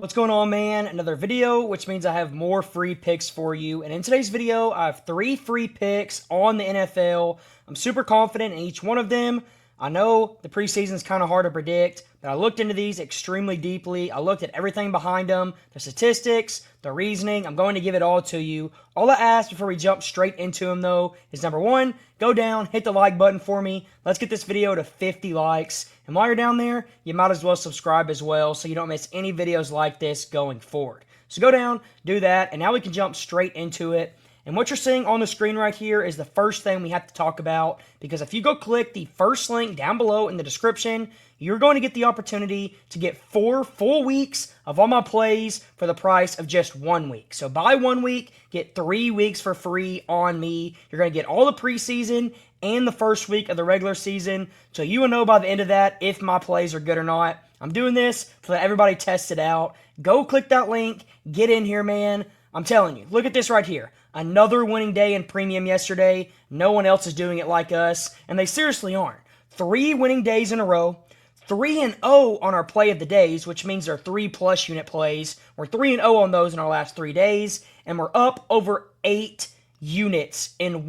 What's going on, man? Another video, which means I have more free picks for you. And in today's video, I have 3 free picks on the NFL. I'm super confident in each one of them. I know the preseason is kind of hard to predict, but I looked into these extremely deeply. I looked at everything behind them, the statistics, the reasoning. I'm going to give it all to you. All I ask before we jump straight into them, though, is number one, go down, hit the like button for me. Let's get this video to 50 likes. And while you're down there, you might as well subscribe as well so you don't miss any videos like this going forward. So go down, do that, and now we can jump straight into it. And what you're seeing on the screen right here is the first thing we have to talk about, because if you go click the first link down below in the description, you're going to get the opportunity to get 4 full weeks of all my plays for the price of just 1 week. So buy 1 week, get 3 weeks for free on me. You're going to get all the preseason and the first week of the regular season, so you will know by the end of that if my plays are good or not. I'm doing this to let everybody test it out. Go click that link, get in here, man. I'm telling you, look at this right here. Another winning day in premium yesterday. No one else is doing it like us, and they seriously aren't. 3 winning days in a row. 3-0 on our play of the days, which means they're 3+ unit plays. We're 3-0 on those in our last 3 days, and we're up over 8 units in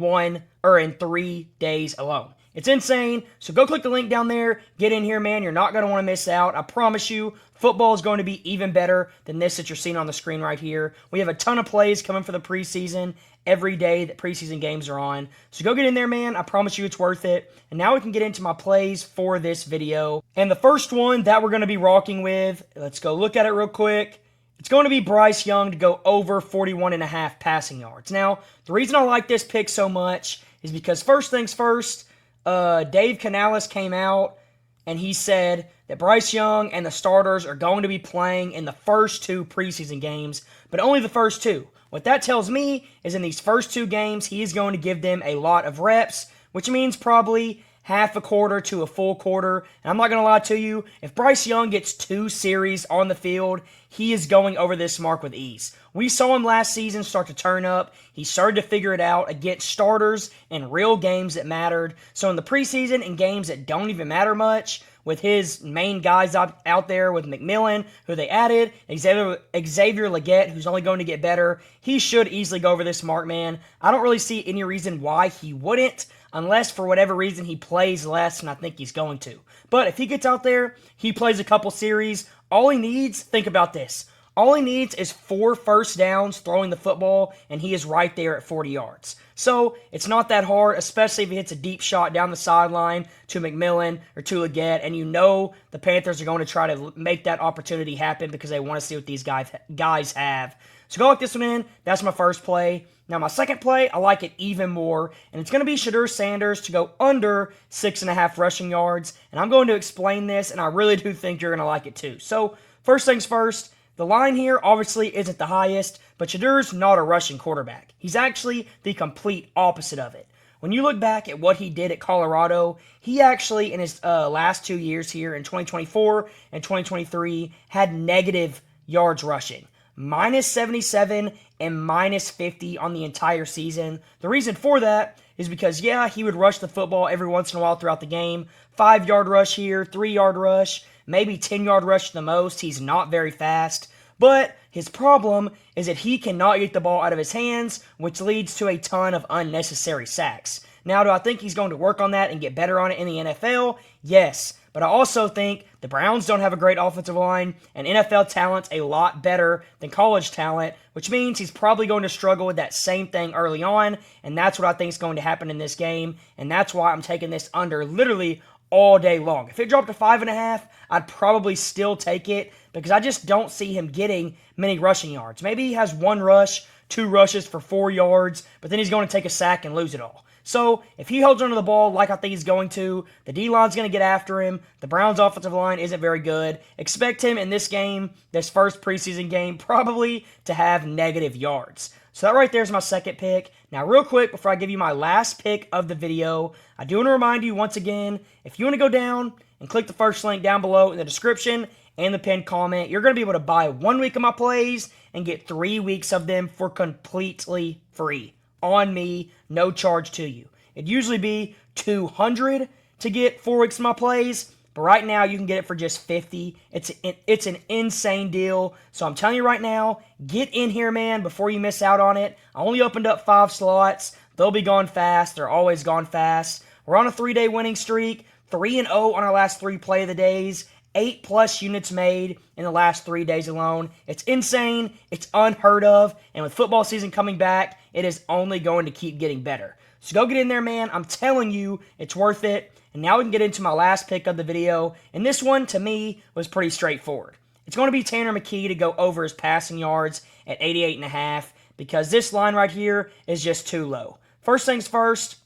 3 days alone. It's insane. So go click the link down there. Get in here, man. You're not going to want to miss out. I promise you, football is going to be even better than this that you're seeing on the screen right here. We have a ton of plays coming for the preseason every day that preseason games are on. So go get in there, man. I promise you it's worth it. And now we can get into my plays for this video. And the first one that we're going to be rocking with, let's go look at it real quick. It's going to be Bryce Young to go over 41.5 passing yards. Now, the reason I like this pick so much is because first things first, Dave Canales came out and he said that Bryce Young and the starters are going to be playing in the first 2 preseason games, but only the first 2. What that tells me is in these first 2 games, he is going to give them a lot of reps, which means probably half a quarter to a full quarter. And I'm not going to lie to you, if Bryce Young gets 2 series on the field, he is going over this mark with ease. We saw him last season start to turn up. He started to figure it out against starters in real games that mattered. So in the preseason, in games that don't even matter much, with his main guys out there with McMillan, who they added, Xavier Legette, who's only going to get better, he should easily go over this mark, man. I don't really see any reason why he wouldn't, unless for whatever reason he plays less, and I think he's going to. But if he gets out there, he plays a couple series, all he needs, think about this, all he needs is 4 first downs throwing the football, and he is right there at 40 yards. So it's not that hard, especially if he hits a deep shot down the sideline to McMillan or to Legette, and you know the Panthers are going to try to make that opportunity happen because they want to see what these guys have. So go lock this one in. That's my first play. Now my second play, I like it even more, and it's going to be Shadur Sanders to go under 6.5 rushing yards, and I'm going to explain this, and I really do think you're going to like it too. So first things first, the line here obviously isn't the highest, but Shadur's not a rushing quarterback. He's actually the complete opposite of it. When you look back at what he did at Colorado, he actually in his last 2 years here in 2024 and 2023 had negative yards rushing. -77 and -50 on the entire season. The reason for that is because, yeah, he would rush the football every once in a while throughout the game. 5-yard rush here, 3-yard rush, maybe 10-yard rush at the most. He's not very fast. But his problem is that he cannot get the ball out of his hands, which leads to a ton of unnecessary sacks. Now, do I think he's going to work on that and get better on it in the NFL? Yes. But I also think the Browns don't have a great offensive line, and NFL talent's a lot better than college talent, which means he's probably going to struggle with that same thing early on, and that's what I think is going to happen in this game, and that's why I'm taking this under literally all day long. If it dropped to 5.5, I'd probably still take it because I just don't see him getting many rushing yards. Maybe he has 1 rush, 2 rushes for 4 yards, but then he's going to take a sack and lose it all. So if he holds onto the ball like I think he's going to, the D-line's going to get after him. The Browns' offensive line isn't very good. Expect him in this game, this first preseason game, probably to have negative yards. So that right there is my second pick. Now, real quick, before I give you my last pick of the video, I do want to remind you once again, if you want to go down and click the first link down below in the description and the pinned comment, you're going to be able to buy 1 week of my plays and get 3 weeks of them for completely free. On me, no charge to you. It'd usually be $200 to get 4 weeks of my plays. but right now you can get it for just $50. It's an insane deal. So I'm telling you right now, get in here, man, before you miss out on it. I only opened up 5 slots. They'll be gone fast. They're always gone fast. We're on a 3-day winning streak, 3-0 on our last 3 play of the days. 8+ units made in the last 3 days alone. It's insane. It's unheard of. And with football season coming back, it is only going to keep getting better. So go get in there, man. I'm telling you, it's worth it. And now we can get into my last pick of the video. And this one, to me, was pretty straightforward. It's going to be Tanner McKee to go over his passing yards at 88.5 because this line right here is just too low. First things first,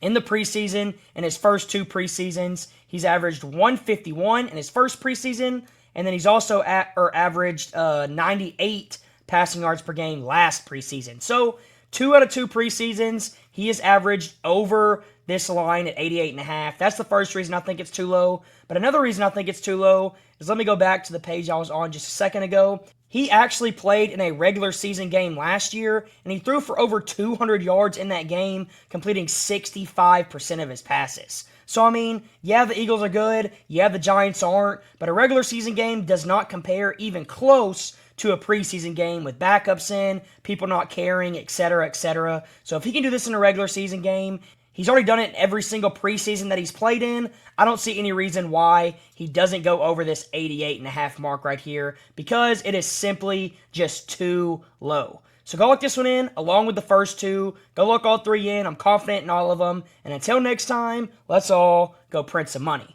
in the preseason, in his first 2 preseasons, he's averaged 151 in his first preseason, and then he's also averaged 98 passing yards per game last preseason. So 2 out of 2 preseasons, he has averaged over this line at 88.5. That's the first reason I think it's too low. But another reason I think it's too low is, let me go back to the page I was on just a second ago. He actually played in a regular season game last year, and he threw for over 200 yards in that game, completing 65% of his passes. So, I mean, yeah, the Eagles are good. Yeah, the Giants aren't. But a regular season game does not compare even close to a preseason game with backups in, people not caring, etc., etc. So if he can do this in a regular season game, he's already done it in every single preseason that he's played in. I don't see any reason why he doesn't go over this 88.5 mark right here because it is simply just too low. So go look this one in along with the first 2. Go look all 3 in. I'm confident in all of them. And until next time, let's all go print some money.